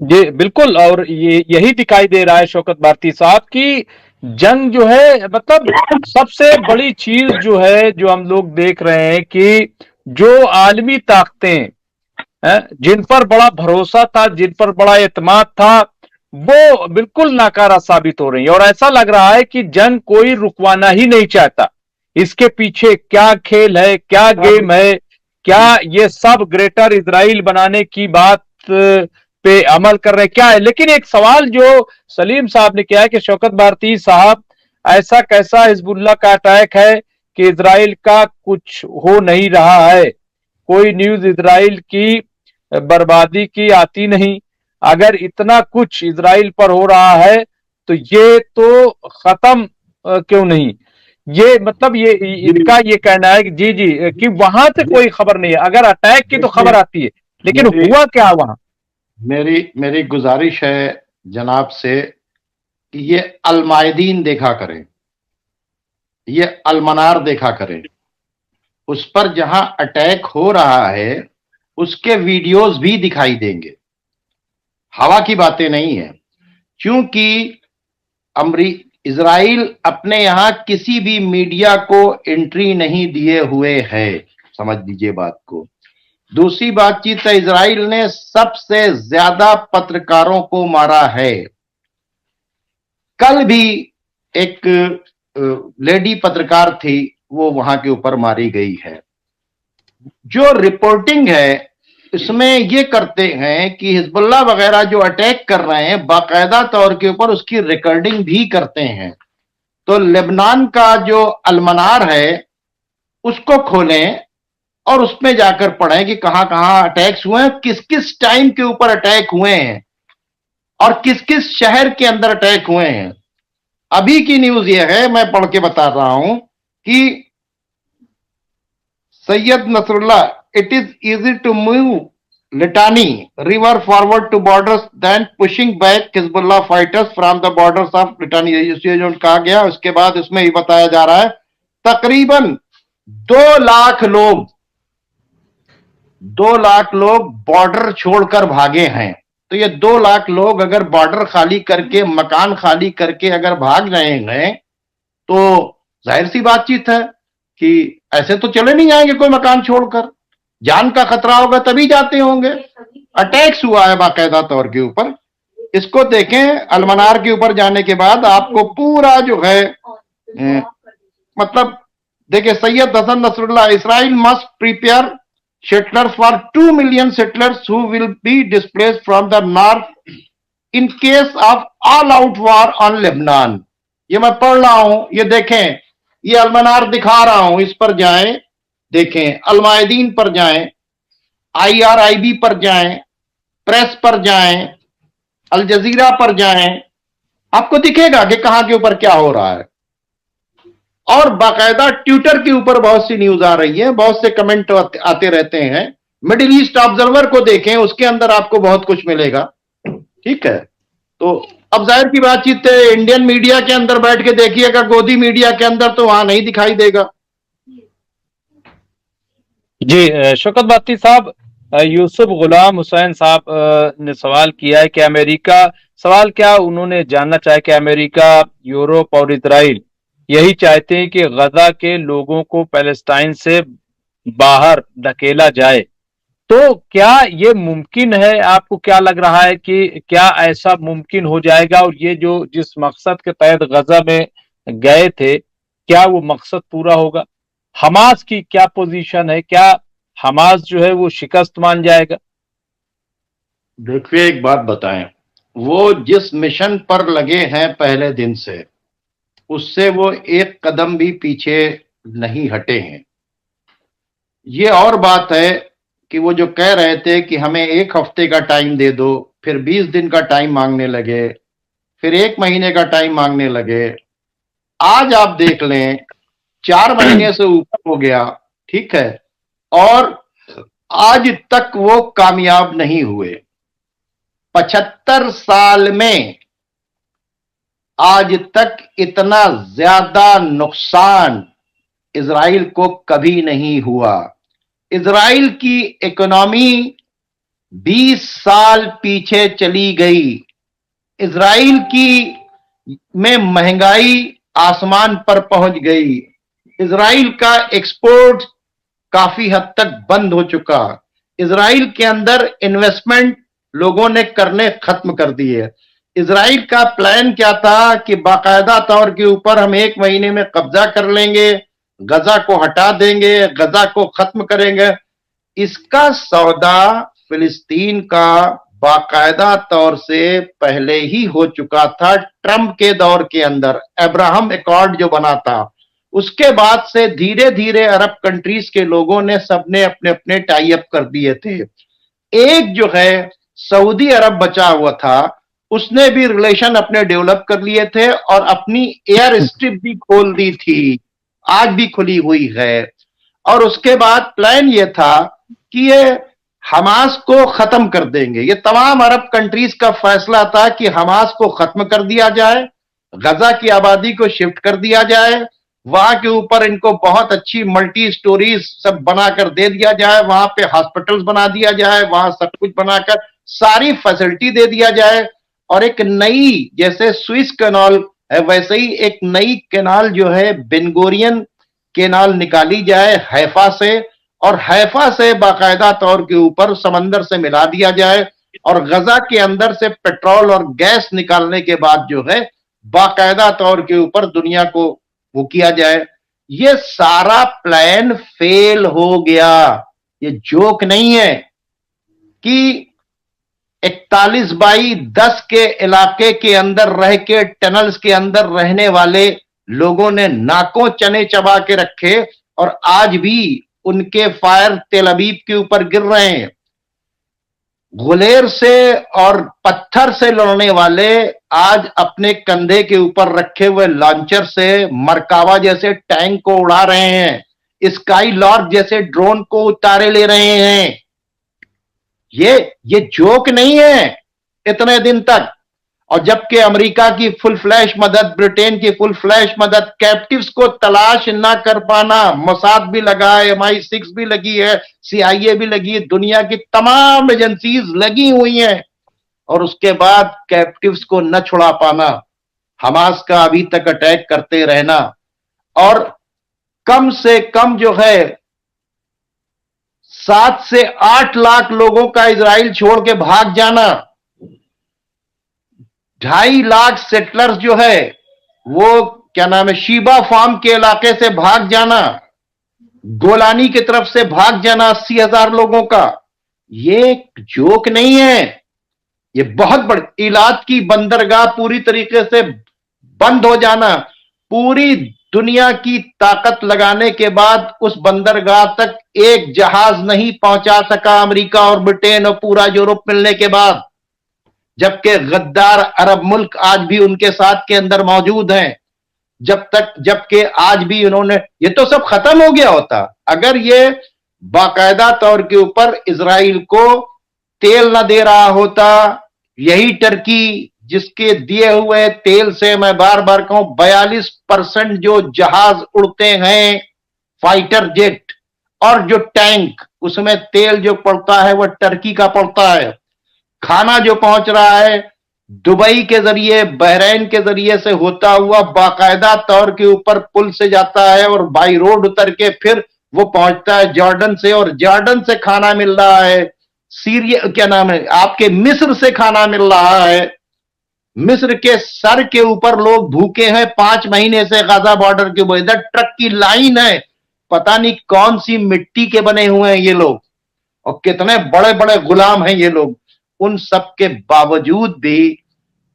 जी, बिल्कुल। और ये यही दिखाई दे रहा है शौकत भारती साहब कि जंग जो है, मतलब सबसे बड़ी चीज जो है, जो हम लोग देख रहे हैं कि जो आलमी ताकतें हैं, जिन पर बड़ा भरोसा था, जिन पर बड़ा एतमाद था, वो बिल्कुल नाकारा साबित हो रही है। और ऐसा लग रहा है कि जंग कोई रुकवाना ही नहीं चाहता। इसके पीछे क्या खेल है, क्या अब गेम है, क्या ये सब ग्रेटर इजराइल बनाने की बात पे अमल कर रहे हैं, क्या है। लेकिन एक सवाल जो सलीम साहब ने किया है कि शौकत भारती साहब, ऐसा कैसा हिजबुल्लाह का अटैक है कि इजराइल का कुछ हो नहीं रहा है, कोई न्यूज इजराइल की बर्बादी की आती नहीं। अगर इतना कुछ इजराइल पर हो रहा है तो ये तो खत्म क्यों नहीं। ये मतलब ये जी, इनका ये कहना है कि जी जी कि वहां से जी, कोई खबर नहीं है। अगर अटैक की तो देखिए, खबर आती है, लेकिन मेरी हुआ क्या वहां। मेरी मेरी गुजारिश है जनाब से कि ये अलमायदीन देखा करें, ये अलमनार देखा करें। उस पर जहां अटैक हो रहा है उसके वीडियोस भी दिखाई देंगे। हवा की बातें नहीं है, क्योंकि अमरी इजराइल अपने यहां किसी भी मीडिया को एंट्री नहीं दिए हुए है, समझ लीजिए बात को। दूसरी बातचीत है, इजराइल ने सबसे ज्यादा पत्रकारों को मारा है। कल भी एक लेडी पत्रकार थी, वो वहां के ऊपर मारी गई है। जो रिपोर्टिंग है इसमें ये करते हैं कि हिजबुल्लाह वगैरह जो अटैक कर रहे हैं बाकायदा तौर के ऊपर उसकी रिकॉर्डिंग भी करते हैं। तो लेबनान का जो अलमनार है उसको खोलें और उसमें जाकर पढ़ें कि कहां कहां अटैक्स हुए हैं, किस किस टाइम के ऊपर अटैक हुए हैं और किस किस शहर के अंदर अटैक हुए हैं। अभी की न्यूज ये है, मैं पढ़ के बता रहा हूं कि Sayyed Nasrallah, it is easy to move Litani river forward to borders than pushing back Hezbollah fighters from the borders of Litani, ये जो कहा गया। उसके बाद इसमें ही बताया जा रहा है तकरीबन 2 लाख लोग 2 लाख लोग बॉर्डर छोड़कर भागे हैं। तो ये 2 लाख लोग अगर बॉर्डर खाली करके, मकान खाली करके अगर भाग रहे हैं, तो जाहिर सी बातचीत है कि ऐसे तो चले नहीं जाएंगे कोई मकान छोड़कर। जान का खतरा होगा तभी जाते होंगे। अटैक्स हुआ है बाकायदा तौर के ऊपर। इसको देखें, अलमनार के ऊपर जाने के बाद आपको पूरा जो है मतलब देखिए, Sayyed Hassan Nasrallah, Israel must prepare settlers for 2 million settlers who will be displaced from the north in case of all out war on Lebanon। ये मैं पढ़ रहा हूं, ये देखें, ये अलमनार दिखा रहा हूं, इस पर जाएं, देखें, अलमायदीन पर जाएं, IRIB पर जाएं, प्रेस पर जाएं, अल जजीरा पर जाएं, आपको दिखेगा कि कहां के ऊपर क्या हो रहा है। और बाकायदा ट्विटर के ऊपर बहुत सी न्यूज आ रही है, बहुत से कमेंट आते रहते हैं। मिडिल ईस्ट ऑब्जर्वर को देखें, उसके अंदर आपको बहुत कुछ मिलेगा। ठीक है, तो अब जाहिर की बातचीत है, इंडियन मीडिया के अंदर बैठ के देखिएगा, गोदी मीडिया के अंदर तो वहां नहीं दिखाई देगा। जी, शौकत भारती साहब, यूसुफ गुलाम हुसैन साहब ने सवाल किया है कि अमेरिका, सवाल क्या उन्होंने जानना चाहा कि अमेरिका, यूरोप और इसराइल यही चाहते हैं कि गजा के लोगों को पैलेस्टाइन से बाहर धकेला जाए। तो क्या ये मुमकिन है? आपको क्या लग रहा है कि क्या ऐसा मुमकिन हो जाएगा? और ये जो जिस मकसद के तहत गजा में गए थे, क्या वो मकसद पूरा होगा? हमास की क्या पोजीशन है? क्या हमास जो है वो शिकस्त मान जाएगा? देखिए, एक बात बताएं, वो जिस मिशन पर लगे हैं पहले दिन से, उससे वो एक कदम भी पीछे नहीं हटे हैं। ये और बात है कि वो जो कह रहे थे कि हमें 1 हफ्ते का टाइम दे दो, फिर 20 दिन का टाइम मांगने लगे, फिर 1 महीने का टाइम मांगने लगे। आज आप देख लें, 4 महीने से ऊपर हो गया। ठीक है, और आज तक वो कामयाब नहीं हुए। 75 साल में आज तक इतना ज्यादा नुकसान इजराइल को कभी नहीं हुआ। इजराइल की इकोनॉमी 20 साल पीछे चली गई। इजराइल की में महंगाई आसमान पर पहुंच गई। इजराइल का एक्सपोर्ट काफी हद तक बंद हो चुका। इजराइल के अंदर इन्वेस्टमेंट लोगों ने करने खत्म कर दिए। इजराइल का प्लान क्या था कि बाकायदा तौर के ऊपर हम 1 महीने में कब्जा कर लेंगे, गजा को हटा देंगे, गजा को खत्म करेंगे। इसका सौदा फिलिस्तीन का बाकायदा तौर से पहले ही हो चुका था। ट्रंप के दौर के अंदर अब्राहम एकॉर्ड जो बना था, उसके बाद से धीरे धीरे अरब कंट्रीज के लोगों ने सबने अपने अपने टाई अप कर दिए थे। एक जो है सऊदी अरब बचा हुआ था, उसने भी रिलेशन अपने डेवलप कर लिए थे और अपनी एयर स्ट्रिप भी खोल दी थी, आज भी खुली हुई है। और उसके बाद प्लान ये था कि ये हमास को खत्म कर देंगे। ये तमाम अरब कंट्रीज का फैसला था कि हमास को खत्म कर दिया जाए, गजा की आबादी को शिफ्ट कर दिया जाए, वहां के ऊपर इनको बहुत अच्छी मल्टी स्टोरीज सब बनाकर दे दिया जाए, वहां पे हॉस्पिटल्स बना दिया जाए, वहां सब कुछ बनाकर सारी फैसिलिटी दे दिया जाए। और एक नई, जैसे स्विस कैनाल है वैसे ही एक नई कैनाल जो है बेनगोरियन कैनाल निकाली जाए हैफा से, और हैफा से बाकायदा तौर के ऊपर समंदर से मिला दिया जाए, और गजा के अंदर से पेट्रोल और गैस निकालने के बाद जो है बाकायदा तौर के ऊपर दुनिया को वो किया जाए। ये सारा प्लान फेल हो गया। ये जोक नहीं है कि 41x10 के इलाके के अंदर रह के टनल्स के अंदर रहने वाले लोगों ने नाकों चने चबा के रखे और आज भी उनके फायर तेल अबीब के ऊपर गिर रहे हैं। गुलेर से और पत्थर से लड़ने वाले आज अपने कंधे के ऊपर रखे हुए लॉन्चर से मरकावा जैसे टैंक को उड़ा रहे हैं, स्काई लॉर्क जैसे ड्रोन को उतारे ले रहे हैं। ये जोक नहीं है इतने दिन तक। और जबकि अमेरिका की फुल फ्लैश मदद, ब्रिटेन की फुल फ्लैश मदद, कैप्टिव्स को तलाश ना कर पाना, मोसाद भी लगा है, MI6 भी लगी है, CIA भी लगी है, दुनिया की तमाम एजेंसीज लगी हुई हैं, और उसके बाद कैप्टिव्स को न छुड़ा पाना, हमास का अभी तक अटैक करते रहना, और कम से कम जो है 7 से 8 लाख लोगों का इजराइल छोड़ के भाग जाना, 2.5 लाख सेटलर्स जो है वो क्या नाम है शीबा फार्म के इलाके से भाग जाना, गोलानी की तरफ से भाग जाना 80,000 लोगों का, ये जोक नहीं है। ये बहुत बड़ी इलाद की बंदरगाह पूरी तरीके से बंद हो जाना, पूरी दुनिया की ताकत लगाने के बाद उस बंदरगाह तक एक जहाज नहीं पहुंचा सका अमेरिका और ब्रिटेन और पूरा यूरोप मिलने के बाद, जबकि गद्दार अरब मुल्क आज भी उनके साथ के अंदर मौजूद हैं। जबकि आज भी उन्होंने, ये तो सब खत्म हो गया होता अगर ये बाकायदा तौर के ऊपर इजराइल को तेल न दे रहा होता। यही टर्की जिसके दिए हुए तेल से, मैं बार बार कहूं, 42% जो जहाज उड़ते हैं फाइटर जेट और जो टैंक, उसमें तेल जो पड़ता है वह टर्की का पड़ता है। खाना जो पहुंच रहा है दुबई के जरिए, बहरीन के जरिए से होता हुआ बाकायदा तौर के ऊपर पुल से जाता है और बाई रोड उतर के फिर वो पहुंचता है जॉर्डन से, और जॉर्डन से खाना मिल रहा है सीरिया, क्या नाम है आपके, मिस्र से खाना मिल रहा है। मिस्र के सर के ऊपर लोग भूखे हैं 5 महीने से गाजा बॉर्डर के ऊपर, इधर ट्रक की लाइन है, पता नहीं कौन सी मिट्टी के बने हुए हैं ये लोग, और कितने बड़े बड़े गुलाम हैं ये लोग। उन सब के बावजूद भी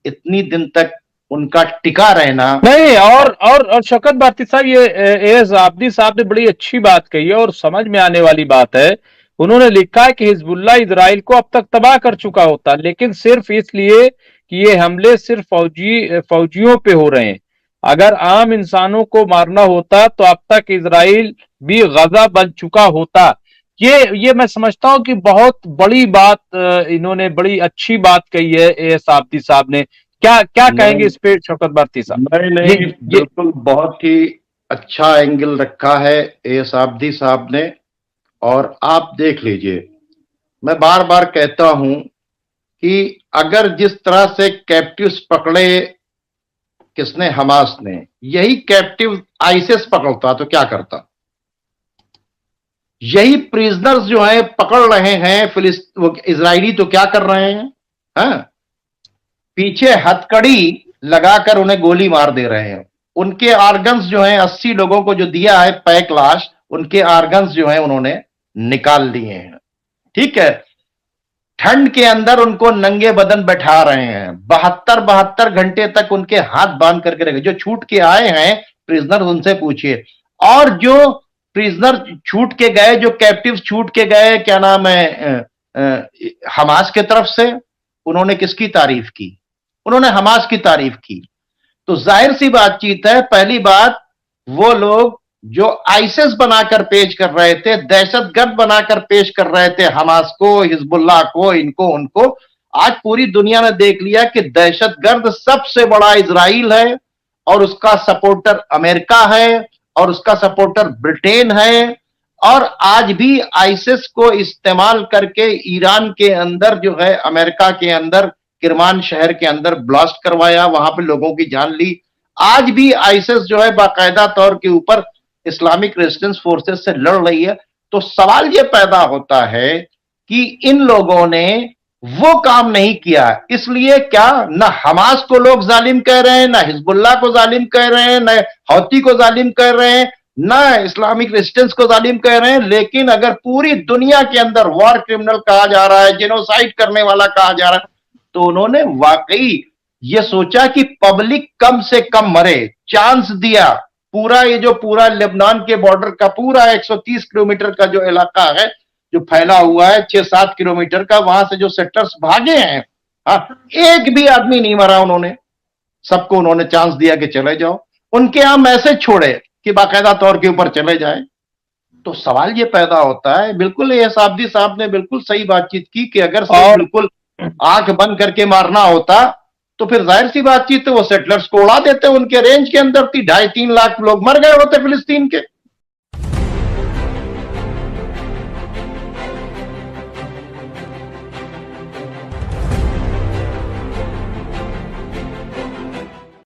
इतनी दिन तक उनका टिका रहना नहीं। और शौकत भारती साहब, ये एस आब्दी साहब ने बड़ी अच्छी बात कही है और समझ में आने वाली बात है। उन्होंने लिखा है कि हिजबुल्लाह इजराइल को अब तक तबाह कर चुका होता, लेकिन सिर्फ इसलिए कि ये हमले सिर्फ फौजियों पे हो रहे हैं। अगर आम इंसानों को मारना होता तो अब तक इजराइल भी गजा बन चुका होता। ये मैं समझता हूं कि बहुत बड़ी बात, इन्होंने बड़ी अच्छी बात कही है एस आब्दी साहब ने। क्या क्या कहेंगे नहीं इस पे शौकत भारती साहब? नहीं ये नहीं, ये बिल्कुल बहुत ही अच्छा एंगल रखा है एस आब्दी साहब ने। और आप देख लीजिए, मैं बार बार कहता हूं कि अगर जिस तरह से कैप्टिव्स पकड़े किसने, हमास ने, यही कैप्टिव आईसिस पकड़ता तो क्या करता? यही प्रिजनर्स जो है पकड़ रहे हैं इजरायली, तो क्या कर रहे हैं? हाँ? पीछे हथकड़ी लगाकर उन्हें गोली मार दे रहे हैं। उनके आर्गन्स जो हैं 80 लोगों को जो दिया है पैक लाश, उनके आर्गन्स जो हैं उन्होंने निकाल लिए हैं। ठीक है, ठंड के अंदर उनको नंगे बदन बैठा रहे हैं, 72 घंटे तक उनके हाथ बांध करके रखे। जो छूट के आए हैं प्रिजनर, उनसे पूछिए। और जो प्रिजनर छूट के गए, जो कैप्टिव छूट के गए, क्या नाम है, हमास के तरफ से, उन्होंने किसकी तारीफ की? उन्होंने हमास की तारीफ की। तो जाहिर सी बातचीत है, पहली बात, वो लोग जो आईसिस बनाकर पेश कर रहे थे, दहशतगर्द बनाकर पेश कर रहे थे हमास को, हिजबुल्लाह को, इनको उनको, आज पूरी दुनिया ने देख लिया कि दहशतगर्द सबसे बड़ा इजराइल है, और उसका सपोर्टर अमेरिका है, और उसका सपोर्टर ब्रिटेन है। और आज भी आईसिस को इस्तेमाल करके ईरान के अंदर जो है, अमेरिका के अंदर किरमान शहर के अंदर ब्लास्ट करवाया, वहां पे लोगों की जान ली। आज भी आईसिस जो है बाकायदा तौर के ऊपर इस्लामिक रेजिस्टेंस फोर्सेस से लड़ रही है। तो सवाल यह पैदा होता है कि इन लोगों ने वो काम नहीं किया, इसलिए क्या ना हमास को लोग जालिम कह रहे हैं, ना हिजबुल्लाह को जालिम कह रहे हैं, ना हौती को जालिम कह रहे हैं, ना इस्लामिक रेजिस्टेंस को जालिम कह रहे हैं। लेकिन अगर पूरी दुनिया के अंदर वॉर क्रिमिनल कहा जा रहा है, जेनोसाइड करने वाला कहा जा रहा है, तो उन्होंने वाकई ये सोचा कि पब्लिक कम से कम मरे, चांस दिया। पूरा ये जो पूरा लेबनान के बॉर्डर का पूरा 130 किलोमीटर का जो इलाका है, जो फैला हुआ है 6-7 किलोमीटर का, वहां से जो सेक्टर्स भागे हैं, हाँ, एक भी आदमी नहीं मरा। उन्होंने सबको उन्होंने चांस दिया कि चले जाओ। उनके यहां मैसेज छोड़े कि बाकायदा तौर के ऊपर चले जाए। तो सवाल ये पैदा होता है, बिल्कुल ये साबदी साहब ने बिल्कुल सही बातचीत की कि अगर सिर्फ बिल्कुल आंख बंद करके मारना होता तो फिर जाहिर सी बातचीत है वो सेटलर्स को उड़ा देते। उनके रेंज के अंदर थी, 2.5-3 लाख लोग मर गए होते फिलिस्तीन के।